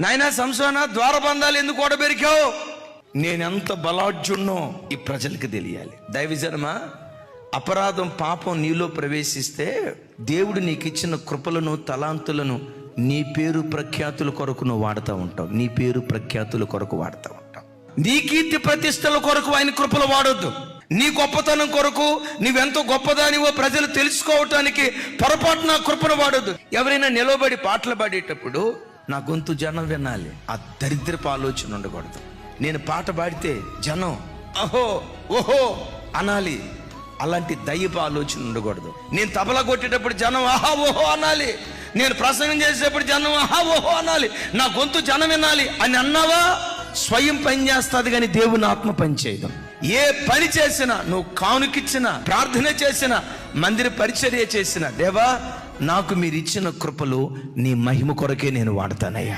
నాయనా సంసోనా, ద్వారబంధాలు ఎందుకు ఓడబెరికావు? నేనెంత బలాఢ్యున్నో ఈ ప్రజలకు తెలియాలి. దైవజనమా, అపరాధం పాపం నీలో ప్రవేశిస్తే దేవుడు నీకు ఇచ్చిన కృపలను తలాంతులను నీ పేరు ప్రఖ్యాతుల కొరకు నువ్వు వాడుతూ ఉంటావు. నీ పేరు ప్రఖ్యాతుల కొరకు వాడుతూ ఉంటావు. నీ కీర్తి ప్రతిష్టల కొరకు ఆయన కృపలు వాడొద్దు. నీ గొప్పతనం కొరకు, నువ్వెంతో గొప్పదానివో ప్రజలు తెలుసుకోవటానికి పొరపాటున కృపను వాడొద్దు. ఎవరైనా నిలబడి పాటలు పాడేటప్పుడు నా గొంతు జనం వినాలి, ఆ దరిద్రపు ఆలోచన ఉండకూడదు. నేను పాట పాడితే జనం అహో ఓహో అనాలి, అలాంటి దయ్యపు ఆలోచన ఉండకూడదు. నేను తబలా కొట్టేటప్పుడు జనం ఆహా ఓహో అనాలి. నేను ప్రసంగం చేసేటప్పుడు జనం ఆహా ఓహో అనాలి. నా గొంతు జనం వినాలి అని అన్నావా, స్వయం పని చేస్తుంది కానీ దేవుని ఆత్మ పని చేయదు. ఏ పని చేసినా, నువ్వు కానుకిచ్చినా, ప్రార్థన చేసినా, మందిర పరిచర్య చేసినా, దేవా నాకు మీరు ఇచ్చిన కృపలు నీ మహిమ కొరకే నేను వాడతానయ్యా.